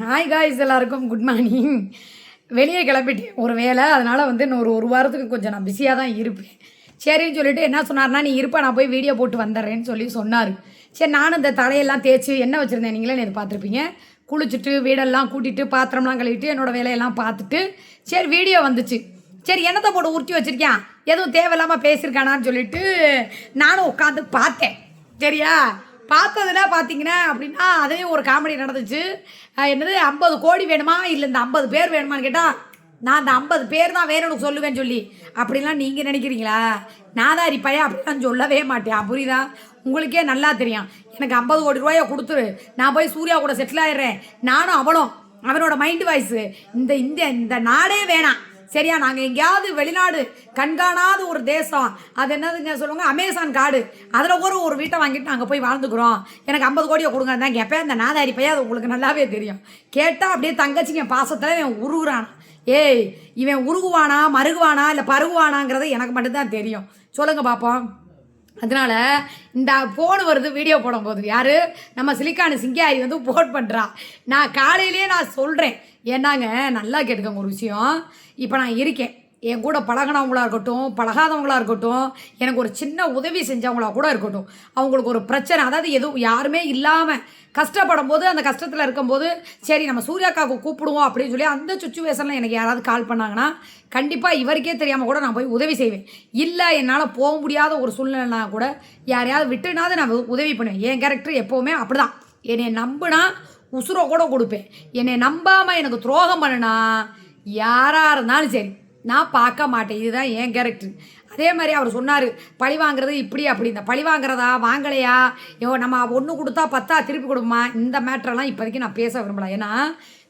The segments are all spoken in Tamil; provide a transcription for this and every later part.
ஹாய் காய்ஸ், எல்லாருக்கும் குட் மார்னிங். வெளியே கிளம்பிட்டேன் ஒரு வேலை, அதனால் வந்து இன்னும் ஒரு வாரத்துக்கு கொஞ்சம் நான் பிஸியாக தான் இருப்பேன். சரின்னு சொல்லிட்டு என்ன சொன்னார்னா, நீ இருப்பா, நான் போய் வீடியோ போட்டு வந்துடுறேன்னு சொல்லி சொன்னார். சரி, நானும் இந்த தலையெல்லாம் தேய்ச்சி எண்ணெய் வச்சுருந்தேன், நீங்களே நேற்று பார்த்துருப்பீங்க. குளிச்சுட்டு வீடெல்லாம் கூட்டிகிட்டு பாத்திரம்லாம் கழுவிட்டு என்னோடய வேலையெல்லாம் பார்த்துட்டு சரி வீடியோ வந்துச்சு. சரி, எண்ணத்தை போட்டு உருட்டி வச்சுருக்கேன், எதுவும் தேவையில்லாமல் பேசியிருக்கானான்னு சொல்லிட்டு நானும் உட்காந்து பார்த்தேன். சரியா, பார்த்ததுல பார்த்தீங்கன்னா அப்படின்னா அதுலேயும் ஒரு காமெடி நடந்துச்சு. என்னது 50 கோடி வேணுமா இல்லை இந்த 50 பேர் வேணுமான்னு கேட்டால், நான் அந்த 50 பேர் தான் வேணும்னு சொல்லுவேன்னு சொல்லி அப்படிலாம் நீங்கள் நினைக்கிறீங்களா? நான் தான் இருப்பையா அப்படிலாம் சொல்லவே மாட்டேன், புரியுதா? உங்களுக்கே நல்லா தெரியும். எனக்கு 50 கோடி ரூபாயை கொடுத்துரு, நான் போய் சூர்யா கூட செட்டில் ஆயிடுறேன். நானும் அவனும் அவனோட மைண்டு வாய்ஸு இந்த இந்த இந்த நாடே வேணாம். சரியா, நாங்கள் எங்கேயாவது வெளிநாடு கண்காணாத ஒரு தேசம், அது என்னதுங்க சொல்லுவாங்க, அமேசான் காடு, அதில் ஒரு வீட்டை வாங்கிட்டு நாங்கள் போய் வாழ்ந்துக்கிறோம், எனக்கு 50 கோடியை கொடுங்க தான் கேட்பேன். இந்த நாதாரி பையன் அது உங்களுக்கு நல்லாவே தெரியும். கேட்டால் அப்படியே தங்கச்சிங்க பாசத்தில் இவன் உருகுறான். ஏய், இவன் உருகுவானா மருகுவானா இல்லை பருகுவானாங்கிறது எனக்கு மட்டும்தான் தெரியும். சொல்லுங்கள் பார்ப்போம். அதனால் இந்த ஃபோன் வருது வீடியோ போடும்போது, யார் நம்ம சிலிக்கானு சிங்காரி வந்து போட் பண்ணுறா. நான் காலையிலே நான் சொல்கிறேன், ஏன்னாங்க நல்லா கேட்டுக்கோங்க ஒரு விஷயம். இப்போ நான் இருக்கேன், என் கூட பழகினவங்களாக இருக்கட்டும் பழகாதவங்களாக இருக்கட்டும், எனக்கு ஒரு சின்ன உதவி செஞ்சவங்களாக கூட இருக்கட்டும், அவங்களுக்கு ஒரு பிரச்சனை, அதாவது எதுவும் யாருமே இல்லாமல் கஷ்டப்படும் போது, அந்த கஷ்டத்தில் இருக்கும்போது சரி நம்ம சூர்யாக்காவுக்கு கூப்பிடுவோம் அப்படின்னு சொல்லி அந்த சுச்சுவேஷனில் எனக்கு யாராவது கால் பண்ணாங்கன்னா கண்டிப்பாக இவருக்கே தெரியாமல் கூட நான் போய் உதவி செய்வேன். இல்லை என்னால் போக முடியாத ஒரு சூழ்நிலைனா கூட யாரையாவது விட்டுனாவது நான் உதவி பண்ணுவேன். என் கேரக்டர் எப்போவுமே அப்படி தான். என்னை நம்புனா உசுரை கூட கொடுப்பேன். என்னை நம்பாமல் எனக்கு துரோகம் பண்ணுனா யாராக இருந்தாலும் சரி நான் பார்க்க மாட்டேன். இதுதான் என் கேரக்டர். அதே மாதிரி அவர் சொன்னார், பழி வாங்குறது இப்படி அப்படி. இந்த பழி வாங்குறதா வாங்கலையா, நம்ம ஒன்று கொடுத்தா 10 திருப்பி கொடுமா, இந்த மேட்ரெல்லாம் இப்போதைக்கு நான் பேச விரும்பலாம். ஏன்னா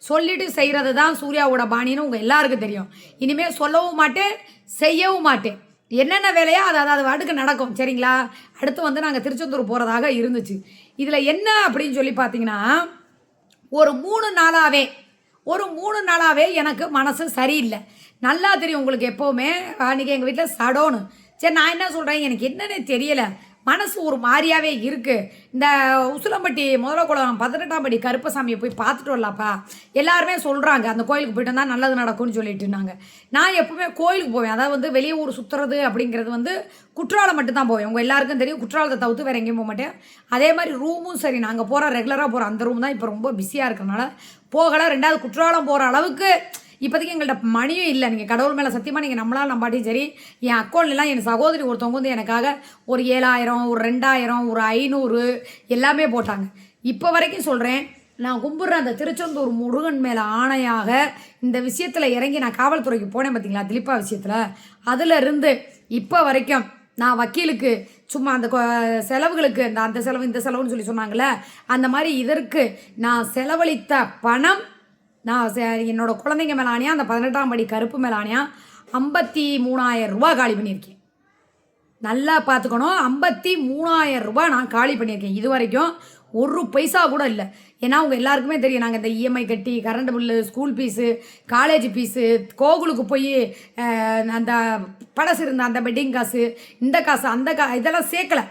சொல்லிட்டு செய்கிறது தான் சூர்யாவோட பாணின்னு உங்கள் எல்லாருக்கும் தெரியும். இனிமேல் சொல்லவும் மாட்டேன், செய்யவும் மாட்டேன். என்னென்ன வேலையோ அது வாட்டுக்கு நடக்கும். சரிங்களா, அடுத்து வந்து நாங்கள் திருச்செந்தூர் போகிறதாக இருந்துச்சு. இதில் என்ன அப்படின்னு சொல்லி பார்த்தீங்கன்னா, ஒரு 3 நாளாகவே எனக்கு மனசு சரியில்லை. நல்லா தெரியும் உங்களுக்கு எப்போவுமே. அன்றைக்கி எங்கள் வீட்டில் சடோன்னு. சரி, நான் என்ன சொல்கிறேன், எனக்கு என்னென்னு தெரியலை, மனசு ஒரு மாதிரியாகவே இருக்குது. இந்த உசிலம்பட்டி முதலக்குளம் 18ஆம் படி கருப்பசாமியை போய் பார்த்துட்டு வரலாப்பா, எல்லாருமே சொல்கிறாங்க அந்த கோயிலுக்கு போய்ட்டு வந்தால் நல்லது நடக்கும்னு சொல்லிட்டுனாங்க. நான் எப்போவுமே கோயிலுக்கு போவேன், அதாவது வந்து வெளியே ஊர் சுற்றுறது அப்படிங்கிறது வந்து குற்றாலம் மட்டும்தான் போவேன். உங்கள் எல்லாருக்கும் தெரியும், குற்றாலத்தை தவிர்த்து வேறு எங்கேயும் போக மாட்டேன். அதே மாதிரி ரூமும் சரி, நாங்கள் போகிற ரெகுலராக போகிற அந்த ரூம் தான் இப்போ ரொம்ப பிஸியாக இருக்கிறனால போகலை. 2வது குற்றாலம் போகிற அளவுக்கு இப்போதைக்கு எங்கள்கிட்ட மணியும் இல்லை. நீங்கள் கடவுள் மேலே சத்தியமாக நீங்கள் நம்மளால் நம்பாட்டியும் சரி, என் அக்கௌண்ட்லாம் என் சகோதரி ஒருத்தவங்க வந்து எனக்காக ஒரு 7000 ஒரு 2000 ஒரு 500 எல்லாமே போட்டாங்க. இப்போ வரைக்கும் சொல்கிறேன், நான் கும்பிட்ற அந்த திருச்செந்தூர் முருகன் மேலே ஆணையாக இந்த விஷயத்தில் இறங்கி நான் காவல்துறைக்கு போனேன் பார்த்தீங்களா, திலீப்பா விஷயத்தில், அதிலிருந்து இப்போ வரைக்கும் நான் வக்கீலுக்கு சும்மா அந்த செலவுகளுக்கு அந்த செலவு இந்த செலவுன்னு சொல்லி சொன்னாங்களே, அந்த மாதிரி இதற்கு நான் செலவழித்த பணம், நான் என்னோடய குழந்தைங்க மேலே ஆணையா, அந்த 18ஆம் படி கருப்பு மேலே ஆணையா 53,000 ரூபா காலி பண்ணியிருக்கேன். நல்லா பார்த்துக்கணும், 53,000 ரூபா நான் காலி பண்ணியிருக்கேன். இது வரைக்கும் ஒரு பைசா கூட இல்லை. ஏன்னா உங்கள் எல்லாருக்குமே தெரியும், நாங்கள் இந்த இஎம்ஐ கட்டி current bill, school fees, college fees, கோகுலுக்கு போய் அந்த படசு இருந்த அந்த பெட்டிங் காசு, இந்த காசு அந்த இதெல்லாம் சேர்க்கலை,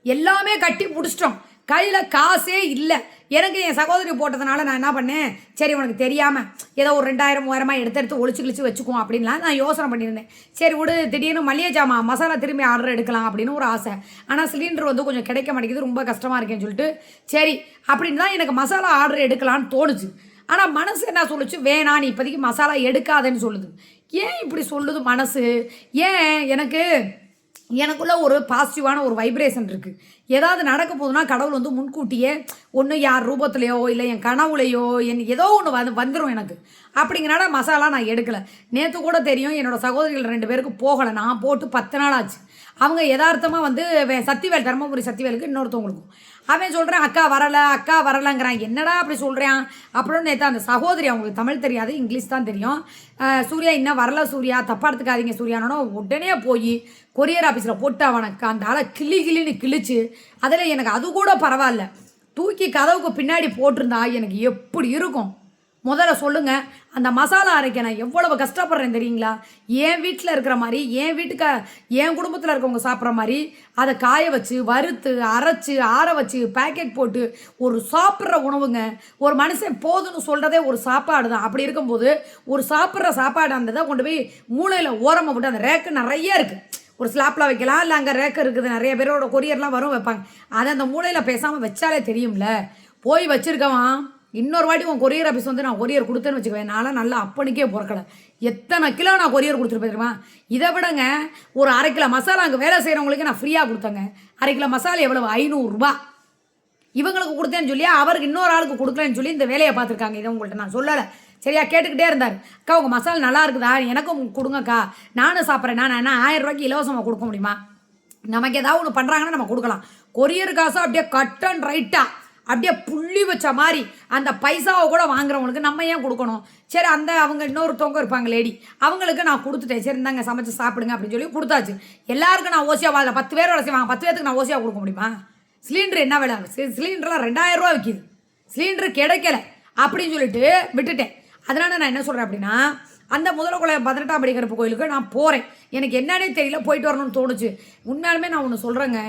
எல்லாமே கட்டி முடிச்சிட்டோம். கையில் காசே இல்லை. எனக்கு என் சகோதரி போட்டதுனால நான் என்ன பண்ணேன், சரி உனக்கு தெரியாமல் ஏதோ ஒரு 2000 3000 எடுத்து ஒழிச்சு கிழிச்சு வச்சுக்குவோம் அப்படின்லாம் நான் யோசனை பண்ணியிருந்தேன். சரி விடு, திடீர்னு மளிகை ஜாமான் மசாலா திரும்பி ஆர்டர் எடுக்கலாம் அப்படின்னு ஒரு ஆசை. ஆனால் சிலிண்டர் வந்து கொஞ்சம் கிடைக்க மாட்டேங்குது, ரொம்ப கஷ்டமாக இருக்கேன்னு சொல்லிட்டு சரி அப்படின்னு தான் எனக்கு மசாலா ஆர்டர் எடுக்கலான்னு தோணுச்சு. ஆனால் மனசு என்ன சொல்லுச்சு, வேணாம் நீ இப்போதைக்கு மசாலா எடுக்காதேன்னு சொல்லுது. ஏன் இப்படி சொல்லுது மனசு? ஏன் எனக்குள்ள ஒரு பாசிட்டிவான ஒரு வைப்ரேஷன் இருக்குது. ஏதாவது நடக்க போதுன்னா கடவுள் வந்து முன்கூட்டியே ஒன்று யார் ரூபத்துலையோ இல்லை என் கனவுலையோ ஏதோ ஒன்று வந்துடும் எனக்கு. அப்படிங்கிறனால மசாலா நான் எடுக்கலை. நேற்று கூட தெரியும், என்னோடய சகோதரிகள் 2 பேருக்கு போகலை, நான் போட்டு 10 நாள் ஆச்சு. அவங்க யதார்த்தமாக வந்து சத்திவேல், தர்மபுரி சத்திவேலுக்கு இன்னொருத்தவங்களுக்கும் அவன் சொல்கிறேன், அக்கா வரலைங்கிறான். என்னடா அப்படி சொல்கிறான் அப்படின்னு நேற்று அந்த சகோதரி, அவங்களுக்கு தமிழ் தெரியாது, இங்கிலீஷ் தான் தெரியும், சூர்யா இன்னும் வரல சூர்யா, தப்பாக எடுத்துக்காதீங்க சூர்யானோட உடனே போய் கொரியர் ஆஃபீஸில் போட்டு அவனுக்கு அந்த ஆளை கிளின்னு கிழிச்சு, அதில் எனக்கு அது கூட பரவாயில்ல, தூக்கி கதவுக்கு பின்னாடி போட்டிருந்தா எனக்கு எப்படி இருக்கும்? முதல்ல சொல்லுங்கள். அந்த மசாலா அரைக்க நான் எவ்வளவு கஷ்டப்படுறேன் தெரியுங்களா? என் வீட்டில் இருக்கிற மாதிரி என் குடும்பத்தில் இருக்கவங்க சாப்பிட்ற மாதிரி அதை காய வச்சு வறுத்து அரைச்சி ஆற வச்சு பேக்கெட் போட்டு ஒரு சாப்பிட்ற உணவுங்க. ஒரு மனுஷன் போதுன்னு சொல்கிறதே ஒரு சாப்பாடு தான். அப்படி இருக்கும்போது ஒரு சாப்பிட்ற சாப்பாடு அந்த இதை கொண்டு போய் மூளையில் ஓரமாக விட்டு அந்த ரேக்கு நிறைய இருக்குது. ஒரு ஸ்லாப்பில் வைக்கலாம், இல்லை அங்கே ரேக்கு இருக்குது, நிறைய பேரோட கொரியர்லாம் வரும் வைப்பாங்க. அதை அந்த மூளையில் பேசாமல் வச்சாலே தெரியும்ல. போய் வச்சுருக்கவான் இன்னொரு வாட்டி உன் கொரியர் ஆஃபீஸ் வந்து நான் கொரியர் கொடுத்தேன்னு வச்சுக்குவேன். நான்லாம் நல்லா அப்பனுக்கே பிறக்கலை. எத்தனை கிலோ நான் கொரியர் கொடுத்துருப்பேன் தெரியுமா? இதை விடங்க ஒரு 1/2 கிலோ மசாலா அங்கே வேலை செய்கிறவங்களுக்கு நான் ஃப்ரீயாக கொடுத்தேங்க. 1/2 கிலோ மசாலா எவ்வளவு? 500 ரூபா. இவங்களுக்கு கொடுத்தேன்னு சொல்லி அவருக்கு இன்னொரு ஆளுக்கு கொடுக்கலன்னு சொல்லி இந்த வேலையை பார்த்துருக்காங்க. இதை உங்கள்கிட்ட நான் சொல்லலை சரியா? கேட்டுக்கிட்டே இருந்தார். அக்கா உங்கள் மசாலா நல்லா இருக்குதா, எனக்கும் கொடுங்கக்கா, நானும் சாப்பிட்றேன். நான் என்ன 1000 ரூபாய்க்கு இலவசமாக கொடுக்க முடியுமா? நமக்கு ஏதாவது ஒன்று பண்ணுறாங்கன்னா நம்ம கொடுக்கலாம். கொரியர் காசை அப்படியே கட் அண்ட் ரைட்டாக அப்படியே புள்ளி வச்ச மாதிரி அந்த பைசாவை கூட வாங்குறவங்களுக்கு நம்ம ஏன் கொடுக்கணும்? சரி, அந்த அவங்க இன்னொருத்தவங்க இருப்பாங்க லேடி, அவங்களுக்கு நான் கொடுத்துட்டேன். சரி இந்தாங்க சமைச்சு சாப்பிடுங்க அப்படின்னு சொல்லி கொடுத்தாச்சு. எல்லாருக்கும் நான் ஓசியாக வாங்க 10 பேர் வேலை செய்வாங்க, 10 பேருக்கு நான் ஓசியாக கொடுக்க முடியுமா? சிலிண்டர் என்ன விலை? சிலிண்டர்லாம் 2000 ரூபா விற்கிது. சிலிண்டர் கிடைக்கல அப்படின்னு சொல்லிட்டு விட்டுட்டேன். அதனால் நான் என்ன சொல்கிறேன் அப்படின்னா, அந்த முதலக்குளை 18ஆம் படி கருப்பு கோயிலுக்கு நான் போகிறேன். எனக்கு என்னன்னே தெரியல, போயிட்டு வரணும்னு தோணுச்சு. உண்மையாலுமே நான் ஒன்று சொல்கிறேங்க,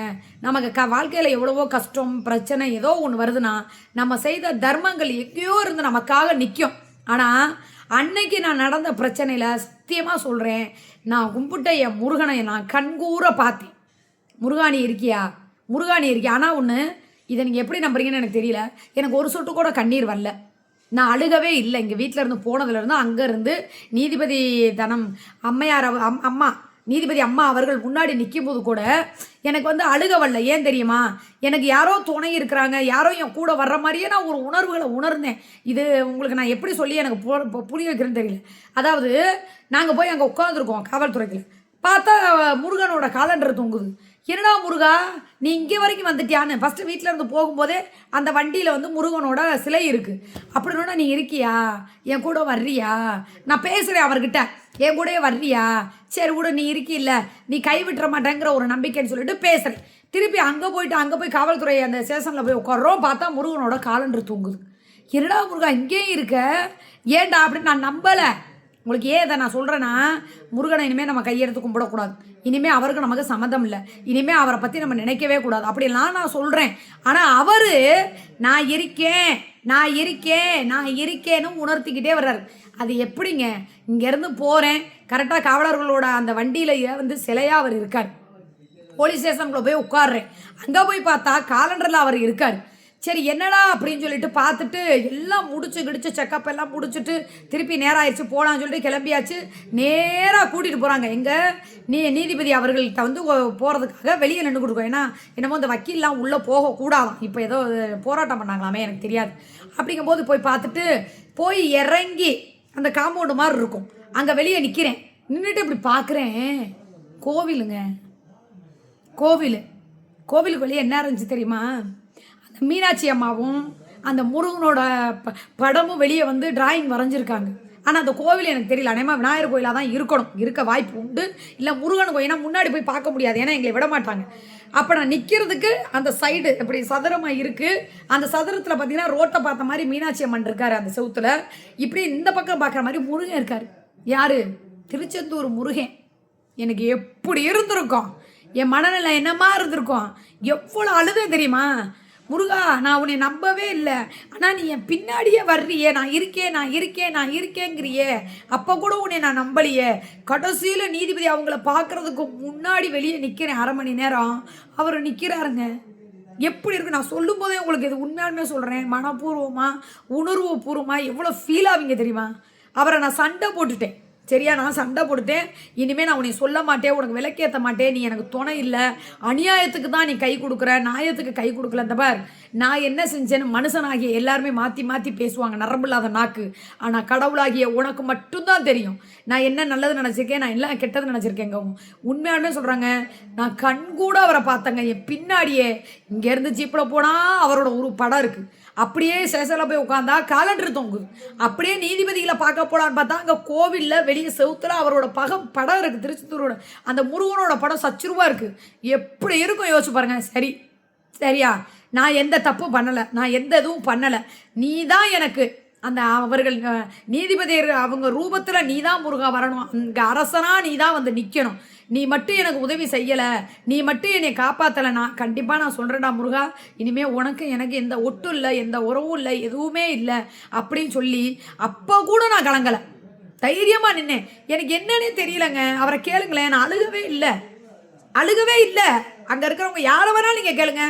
நமக்கு வாழ்க்கையில் எவ்வளவோ கஷ்டம் பிரச்சனை ஏதோ ஒன்று வருதுன்னா நம்ம செய்த தர்மங்கள் எங்கேயோ இருந்து நமக்காக நிற்கும். ஆனால் அன்னைக்கு நான் நடந்த பிரச்சனையில் சத்தியமாக சொல்கிறேன், நான் கும்பிட்ட என் முருகனை நான் கண்கூற பார்த்தேன். முருகாணி இருக்கியா, முருகாணி இருக்கியா. ஆனால் ஒன்று, இதை நீங்கள் எப்படி நம்புறீங்கன்னு எனக்கு தெரியல, எனக்கு ஒரு சொட்டு கூட கண்ணீர் வரல. நான் அழுகவே இல்லை. இங்கே வீட்டில் இருந்து போனதுலேருந்து அங்கேருந்து நீதிபதி தனம் அம்மையார் நீதிபதி அம்மா அவர்கள் முன்னாடி நிற்கும்போது கூட எனக்கு வந்து அழுக வரல. ஏன் தெரியுமா? எனக்கு யாரோ துணை இருக்கிறாங்க, யாரோ என் கூட வர்ற மாதிரியே நான் ஒரு உணர்வுகளை உணர்ந்தேன். இது உங்களுக்கு நான் எப்படி சொல்லி எனக்கு புரிய வைக்கிறேன்னு தெரியல. அதாவது நாங்கள் போய் அங்கே உட்காந்துருக்கோம் காவல்துறையில், பார்த்தா முருகனோட காலண்டர் தொங்குது. என்னடா முருகா நீ இங்கே வரைக்கும் வந்துட்டியான்னு ஃபஸ்ட்டு வீட்டில் இருந்து போகும்போதே அந்த வண்டியில் வந்து முருகனோட சிலை இருக்குது. அப்படின்னா நீ இருக்கியா, என் கூட வர்றியா, நான் பேசுகிறேன் அவர்கிட்ட, என் கூடயே வர்றியா, சரி விட நீ இருக்கில்ல, நீ கைவிட்டுற மாட்டேங்கிற ஒரு நம்பிக்கைன்னு சொல்லிட்டு பேசுகிறேன். திருப்பி அங்கே போய் காவல்துறை அந்த ஸ்டேஷனில் போய் உட்காரோம், பார்த்தா முருகனோட காலண்டர் தூங்குது. என்னடா முருகா இங்கேயும் இருக்க, ஏன்டா அப்படின்னு நான் நம்பலை. உங்களுக்கு ஏன் இதை நான் சொல்கிறேன்னா, முருகனை இனிமேல் நம்ம கையெடுத்து கும்பிடக்கூடாது. இனிமேல் அவருக்கு நமக்கு சம்மந்தம் இல்லை. இனிமேல் அவரை பற்றி நம்ம நினைக்கவே கூடாது அப்படிலாம் நான் சொல்கிறேன். ஆனால் அவர் நான் இருக்கேன்னு உணர்த்திக்கிட்டே வர்றாரு. அது எப்படிங்க? இங்கேருந்து போகிறேன், கரெக்டாக காவலர்களோட அந்த வண்டியில் வந்து சிலையாக அவர் இருக்கார். போலீஸ் ஸ்டேஷனுக்குள்ளே போய் உட்காடுறேன், அங்கே போய் பார்த்தா காலண்டரில் அவர் இருக்கார். சரி என்னடா அப்படின்னு சொல்லிட்டு பார்த்துட்டு எல்லாம் கிடிச்சு செக்கப் எல்லாம் முடிச்சுட்டு திருப்பி நேரம் ஆயிடுச்சு போகலான்னு சொல்லிட்டு கிளம்பியாச்சு. நேராக கூட்டிகிட்டு போகிறாங்க எங்கள் நீதிபதி அவர்கள்ட்ட வந்து போகிறதுக்காக வெளியே நின்று கொடுக்கும். ஏன்னா என்னமோ இந்த வக்கீல்லாம் உள்ளே போகக்கூடாதான், இப்போ ஏதோ போராட்டம் பண்ணாங்களாமே எனக்கு தெரியாது. அப்படிங்கும்போது போய் பார்த்துட்டு போய் இறங்கி அந்த காம்பவுண்டு மாதிரி இருக்கும், அங்கே வெளியே நிற்கிறேன். நின்றுட்டு இப்படி பார்க்குறேன், கோவிலுக்கு வெளியே என்ன இருந்துச்சு தெரியுமா? மீனாட்சி அம்மாவும் அந்த முருகனோட படமும் வெளியே வந்து டிராயிங் வரைஞ்சிருக்காங்க. ஆனால் அந்த கோவில் எனக்கு தெரியல, அநேகமாக விநாயகர் கோயிலாக தான் இருக்கணும், இருக்க வாய்ப்பு உண்டு. இல்லை முருகன் கோயில், ஏன்னா முன்னாடி போய் பார்க்க முடியாது, ஏன்னா எங்களை விட மாட்டாங்க. அப்போ நான் நிற்கிறதுக்கு அந்த சைடு இப்படி சதுரமாக இருக்குது. அந்த சதுரத்தில் பார்த்தீங்கன்னா ரோட்டை பார்த்த மாதிரி மீனாட்சி அம்மன் இருக்கார், அந்த செவுத்தில் இப்படி இந்த பக்கம் பார்க்குற மாதிரி முருகன் இருக்கார். யார்? திருச்செந்தூர் முருகன். எனக்கு எப்படி இருந்திருக்கும், என் மனநிலை என்னமா இருந்திருக்கும், எவ்வளோ அழுத தெரியுமா? முருகா நான் உன்னை நம்பவே இல்லை, ஆனால் நீ என் பின்னாடியே வர்றியே, நான் இருக்கேங்கிறியே, அப்போ கூட உன்னை நான் நம்பலையே. கடைசியில் நீதிபதி அவங்கள பார்க்குறதுக்கு முன்னாடி வெளியே நிற்கிறேன், 1/2 மணி நேரம் அவர் நிற்கிறாருங்க. எப்படி இருக்குது நான் சொல்லும் போதே உங்களுக்கு இது உண்மையாலுமே சொல்கிறேன், மனப்பூர்வமாக உணர்வு பூர்வமாக எவ்வளோ ஃபீல் ஆவீங்க தெரியுமா? அவரை நான் சண்டை போட்டுட்டேன், சரியா? நான் சண்டை போட்டுட்டேன். இனிமேல் நான் உன்னை சொல்ல மாட்டேன், உனக்கு விளக்கேற்ற மாட்டேன், நீ எனக்கு துணை இல்லை, அநியாயத்துக்கு தான் நீ கை கொடுக்குற, நியாயத்துக்கு கை கொடுக்கல. இந்த பார் நான் என்ன செஞ்சேன்னு மனுஷனாகிய எல்லாருமே மாற்றி பேசுவாங்க, நரம்பு இல்லாத நாக்கு. ஆனால் கடவுளாகிய உனக்கு மட்டும்தான் தெரியும் நான் என்ன நல்லது நினச்சிருக்கேன், நான் எல்லாம் கெட்டது நினச்சிருக்கேங்க. உண்மையாலுமே சொல்கிறாங்க, நான் கண்கூட அவரை பார்த்தேங்க, என் பின்னாடியே. இங்கேருந்து ஜீப்பில் போனால் அவரோட ஒரு படம் இருக்குது, அப்படியே சேசலில் போய் உட்காந்தா காலண்டர் தொங்குது. அப்படியே நீதிபதிகளை பார்க்க போகலான்னு பார்த்தா அங்கே கோவிலில் வெளியே செவுத்துல அவரோட படம் இருக்குது, திருச்செந்தூரோட அந்த முருகனோட படம் சச்சுருவா இருக்குது. எப்படி இருக்கும் யோசிச்சு பாருங்க. சரியா? நான் எந்த தப்பும் பண்ணலை, நான் எந்த இதுவும் பண்ணலை, நீ தான் எனக்கு அந்த அவர்கள் நீதிபதியர் அவங்க ரூபத்தில் நீ தான் முருகா வரணும், அங்கே அரசனா நீ தான் வந்து நிற்கணும், நீ மட்டும் எனக்கு உதவி செய்யலை, நீ மட்டும் என்னை காப்பாற்றலைண்ணா கண்டிப்பாக நான் சொல்கிறேன்டா முருகா, இனிமேல் உனக்கு எனக்கு எந்த ஒட்டும் இல்லை, எந்த உறவும் இல்லை, எதுவுமே இல்லை அப்படின்னு சொல்லி அப்போ கூட நான் கலங்கலை, தைரியமாக நின்னேன். எனக்கு என்னன்னே தெரியலங்க. அவரை கேளுங்களேன், நான் அழுகவே இல்லை. அங்கே இருக்கிறவங்க யாரை வேணாலும் நீங்கள் கேளுங்க,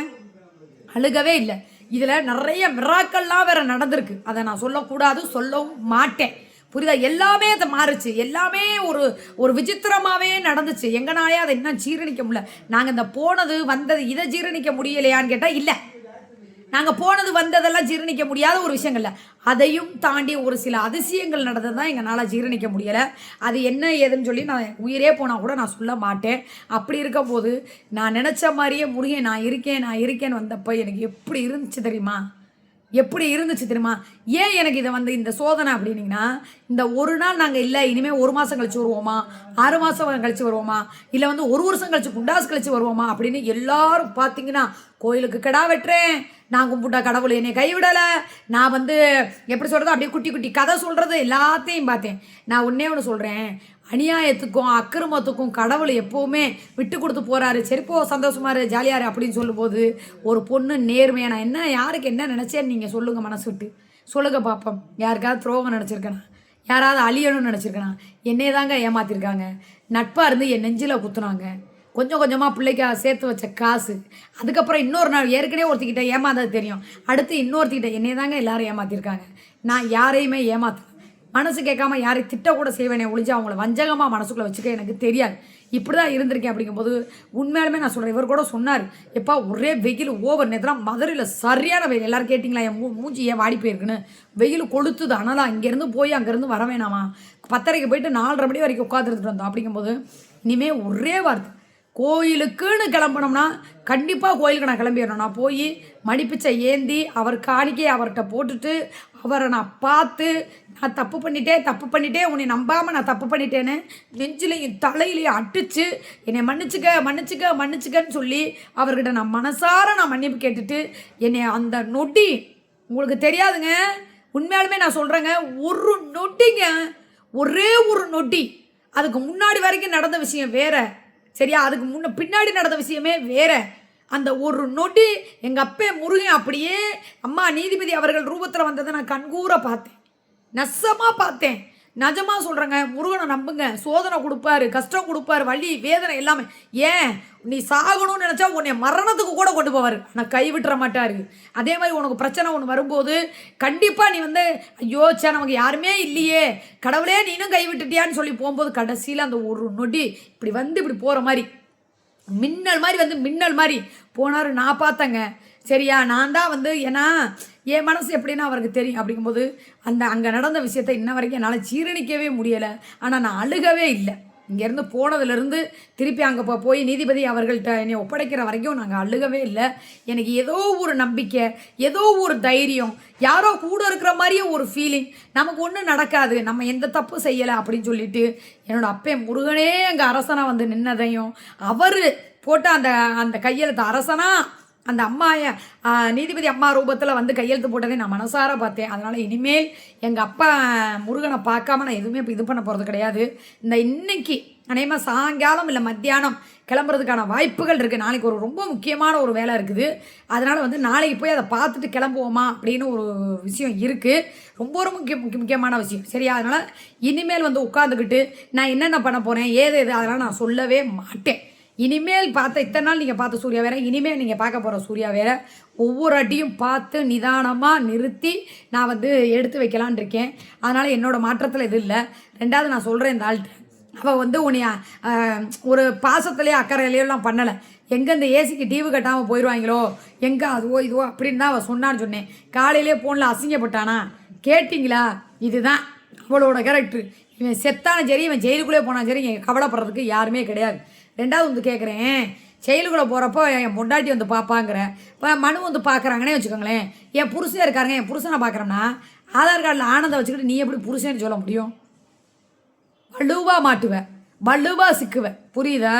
அழுகவே இல்லை. இதில் நிறைய மிராக்கள்லாம் வேற நடந்திருக்கு, அதை நான் சொல்லக்கூடாது, சொல்லவும் மாட்டேன். புரியுதா? எல்லாமே அதை மாறுச்சு, எல்லாமே ஒரு விசித்திரமாகவே நடந்துச்சு. எங்கனாலே அதை இன்னும் ஜீரணிக்க முடியல. நாங்கள் இந்த போனது வந்தது இதை ஜீரணிக்க முடியலையான்னு கேட்டால் இல்லை, நாங்கள் போனது வந்ததெல்லாம் ஜீரணிக்க முடியாத ஒரு விஷயங்கள்ல அதையும் தாண்டி ஒரு சில அதிசயங்கள் நடந்தது தான் எங்களால் ஜீரணிக்க முடியலை. அது என்ன ஏதுன்னு சொல்லி நான் உயிரே போனால் கூட நான் சொல்ல மாட்டேன். அப்படி இருக்கும் போது நான் நினச்ச மாதிரியே முருகன் நான் இருக்கேன்னு வந்தப்போ எனக்கு எப்படி இருந்துச்சு தெரியுமா? ஏன் எனக்கு இதை வந்து இந்த சோதனை அப்படின்னீங்கன்னா, இந்த ஒரு நாள் நாங்கள் இல்லை இனிமேல் 1 மாதம் கழிச்சு வருவோமா, 6 மாதம் கழிச்சு வருவோமா, இல்லை வந்து 1 வருஷம் கழிச்சு குண்டாஸ் கழிச்சு வருவோமா அப்படின்னு எல்லாரும் பார்த்தீங்கன்னா கோயிலுக்கு கிடா வெட்டுறேன், நான் கும்பிட்டா கடவுள் என்னை கைவிடலை, நான் வந்து எப்படி சொல்கிறது அப்படியே குட்டி குட்டி கதை சொல்கிறது எல்லாத்தையும் பார்த்தேன். நான் ஒன்றே ஒன்று சொல்கிறேன், அநியாயத்துக்கும் அக்கிரமத்துக்கும் கடவுள் எப்போவுமே விட்டு கொடுத்து போகிறாரு. சரிப்போ சந்தோஷமாரு ஜாலியாரு அப்படின்னு சொல்லும்போது ஒரு பொண்ணு நேர்மையாக நான் என்ன யாருக்கு என்ன நினச்சேன்னு நீங்கள் சொல்லுங்கள், மனசு விட்டு சொல்லுங்கள் பார்ப்போம். யாருக்காவது துரோகம் நினச்சிருக்கேனா, யாராவது அழியணும்னு நினச்சிருக்கேனா? என்னையே தாங்க ஏமாற்றிருக்காங்க. நட்பாக இருந்து என் நெஞ்சில் குத்துனாங்க. கொஞ்சம் கொஞ்சமாக பிள்ளைக்காக சேர்த்து வச்ச காசு, அதுக்கப்புறம் இன்னொரு நாள் ஏற்கனவே ஒருத்திக்கிட்ட ஏமாந்தது தெரியும், அடுத்து இன்னொருத்திக்கிட்ட என்னையே தாங்க எல்லாரும் ஏமாற்றிருக்காங்க. நான் யாரையுமே ஏமாற்றல, மனசு கேட்காம யாரையும் திட்டக்கூட செய்வேனே ஒழிஞ்சு அவங்கள வஞ்சகமாக மனசுக்குள்ளே வச்சுக்க எனக்கு தெரியாது. இப்படி தான் இருந்திருக்கேன். அப்படிங்கும்போது உண்மையாலுமே நான் சொல்கிறேன், இவர் கூட சொன்னார், எப்பா ஒரே வெயில் ஓவர், நேரத்தில் மதுரையில் சரியான வெயில், எல்லோரும் கேட்டிங்களா என் மூஞ்சி ஏன் வாடி போயிருக்குன்னு, வெயில் கொளுத்துது. ஆனால் இங்கேருந்து போய் அங்கேருந்து வர வேணாமா, 10:30 போயிட்டு 4:30 மணி வரைக்கும் உட்காந்துருந்துட்டு வந்தோம். அப்படிங்கும்போது இனிமேல் ஒரே வார்த்தை, கோயிலுக்குன்னு கிளம்பணும்னா கண்டிப்பாக கோயிலுக்கு நான் கிளம்பிடணும். நான் போய் மடிப்பிச்சை ஏந்தி அவர் காணிக்கை அவர்கிட்ட போட்டுட்டு அவரை நான் பார்த்து நான் தப்பு பண்ணிட்டேன் உன்னை நம்பாமல் நான் தப்பு பண்ணிட்டேன்னு நெஞ்சிலையும் தலையிலையும் அடித்து என்னை மன்னிச்சுக்கன்னு சொல்லி அவர்கிட்ட நான் மனசார நான் மன்னிப்பு கேட்டுட்டு என்னை அந்த நொட்டி உங்களுக்கு தெரியாதுங்க, உண்மையாலுமே நான் சொல்கிறேங்க, ஒரு நொட்டிங்க, ஒரே ஒரு நொட்டி. அதுக்கு முன்னாடி வரைக்கும் நடந்த விஷயம் வேற, சரியா? அதுக்கு பின்னாடி நடந்த விஷயமே வேற. அந்த ஒரு நொடி எங்கள் அப்பே முருகன் அப்படியே அம்மா நீதிபதி அவர்கள் ரூபத்தில் வந்ததை நான் கண்கூற பார்த்தேன், நெசமாக பார்த்தேன். நிஜமாக சொல்கிறேங்க, முருகனை நம்புங்க, சோதனை கொடுப்பாரு, கஷ்டம் கொடுப்பாரு, வலி வேதனை எல்லாமே. ஏன் நீ சாகணும்னு நினச்சா உன்னை மரணத்துக்கு கூட கொண்டு போவார், ஆனால் கைவிட்டுற மாட்டார். அதே மாதிரி உனக்கு பிரச்சனை ஒன்று வரும்போது கண்டிப்பாக நீ வந்து ஐயோ சே நமக்கு யாருமே இல்லையே கடவுளே நீனும் கைவிட்டுட்டியான்னு சொல்லி போகும்போது கடைசியில் அந்த ஒரு நொடி இப்படி வந்து இப்படி போகிற மாதிரி மின்னல் மாதிரி போனார். நான் பார்த்தேங்க, சரியா? நான் தான் வந்து ஏன்னா என் மனசு எப்படின்னா அவருக்கு தெரியும். அப்படிங்கும்போது அங்கே நடந்த விஷயத்தை இன்ன வரைக்கும் என்னால் ஜீரணிக்கவே முடியலை. ஆனால் நான் அழுகவே இல்லை. இங்கேருந்து போனதுலேருந்து திருப்பி அங்கே போய் நீதிபதி அவர்கள்ட்ட என்னை ஒப்படைக்கிற வரைக்கும் நாங்கள் அழுகவே இல்லை. எனக்கு ஏதோ ஒரு நம்பிக்கை, ஏதோ ஒரு தைரியம், யாரோ கூட இருக்கிற மாதிரியே ஒரு ஃபீலிங், நமக்கு ஒன்றும் நடக்காது, நம்ம எந்த தப்பு செய்யலை அப்படின்னு சொல்லிட்டு என்னோடய அப்பே முருகனே அங்கே அரசனாக வந்து நின்னதையும் அவர் போட்ட அந்த கையெழுத்து அரசனாக அந்த அம்மா நீதிபதி அம்மா ரூபத்தில் வந்து கையெழுத்து போட்டதை நான் மனசார பார்த்தேன். அதனால் இனிமேல் எங்கள் அப்பா முருகனை பார்க்காம நான் எதுவுமே இப்போ இது பண்ண போகிறது கிடையாது. இன்னைக்கு அநேகமாக சாயங்காலம் இல்லை மத்தியானம் கிளம்புறதுக்கான வாய்ப்புகள் இருக்குது. நாளைக்கு ரொம்ப முக்கியமான ஒரு வேலை இருக்குது. அதனால் வந்து நாளைக்கு போய் அதை பார்த்துட்டு கிளம்புவோமா அப்படின்னு ஒரு விஷயம் இருக்குது. ரொம்ப முக்கியமான விஷயம், சரியா? அதனால் இனிமேல் வந்து உட்காந்துக்கிட்டு நான் என்னென்ன பண்ண போகிறேன் ஏது அதெல்லாம் நான் சொல்லவே மாட்டேன். இனிமேல் பார்த்த இத்தனை நாள் நீங்கள் பார்த்த சூர்யா வேறு, இனிமேல் நீங்கள் பார்க்க போகிற சூர்யா வேறு. ஒவ்வொரு அடியும் பார்த்து நிதானமாக நிறுத்தி நான் வந்து எடுத்து வைக்கலான் இருக்கேன். அதனால் என்னோடய மாற்றத்தில் இது இல்லை. ரெண்டாவது நான் சொல்கிறேன், இந்த ஆள்கிட்ட அவள் வந்து உன்னைய ஒரு பாசத்துலேயே அக்கறையிலையெல்லாம் பண்ணலை. எங்கே இந்த ஏசிக்கு டிவி கட்டாமல் போயிடுவாங்களோ, எங்கே அதுவோ இதுவோ அப்படின்னு தான் அவள் சொன்னான்னு சொன்னேன். காலையிலே ஃபோனில் அசிங்கப்பட்டானா கேட்டிங்களா? இதுதான் அவளோட கேரக்டர். இவன் செத்தாலும் சரி, இவன் ஜெயிலுக்குள்ளே போனாலும் சரி, எங்கள் கவலைப்படுறதுக்கு யாருமே கிடையாது. ரெண்டாவது வந்து கேட்குறேன், செயலுக்குள்ளே போகிறப்போ என் பொண்டாட்டி வந்து பார்ப்பாங்கிற, இப்போ மனு வந்து பார்க்குறாங்கன்னே வச்சுக்கோங்களேன், என் புருஷன் இருக்காருங்க, என் புருஷனை பார்க்குறோம்னா ஆதார் கார்டில் ஆனந்தை வச்சுக்கிட்டு நீ எப்படி புருஷன்னு சொல்ல முடியும்? வலுவாக மாட்டுவேன். வலுவாக சிக்குவேன். புரியுதா?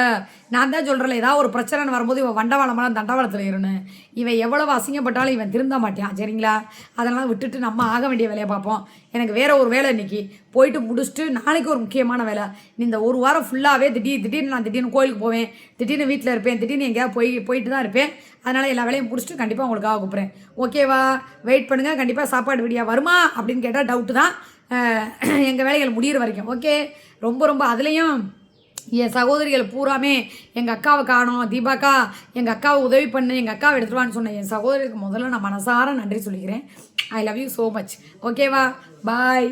நான் தான் சொல்கிறேன்ல, ஏதாவது ஒரு பிரச்சனைன்னு வரும்போது இவன் வண்டவாளமெல்லாம் தண்டவாளத்தில் இருன்னு. இவன் எவ்வளவு அசிங்கப்பட்டாலும் இவன் திருந்த மாட்டான். சரிங்களா? அதெல்லாம் விட்டுட்டு நம்ம ஆக வேண்டிய வேலையை பார்ப்போம். எனக்கு வேறு ஒரு வேலை இன்றைக்கி போயிட்டு முடிச்சுட்டு நாளைக்கு ஒரு முக்கியமான வேலை. இந்த ஒரு வாரம் ஃபுல்லாகவே திடீர்னு நான் திடீர்னு கோயிலுக்கு போவேன், திடீர்னு வீட்டில் இருப்பேன், திடீர்னு எங்கேயாவது போயிட்டு தான் இருப்பேன். அதனால் எல்லா வேலையும் முடிச்சுட்டு கண்டிப்பாக உங்களுக்காக கூப்பிட்றேன். ஓகேவா? வெயிட் பண்ணுங்கள். கண்டிப்பாக சாப்பாடு வீடியோ வருமா அப்படின்னு கேட்டால் டவுட்டு தான். எங்கள் வேலைகள் முடிகிற வரைக்கும். ஓகே. ரொம்ப ரொம்ப அதுலேயும் என் சகோதரிகள் பூராமே எங்கள் அக்காவை காணோம், தீபாக்கா எங்கள் அக்காவை உதவி பண்ணு, எங்கள் அக்காவை எடுத்துருவான்னு சொன்னேன். என் சகோதரிக்கு முதல்ல நான் மனசார நன்றி சொல்லிக்கிறேன். I love you so much. ஓகேவா? பாய்.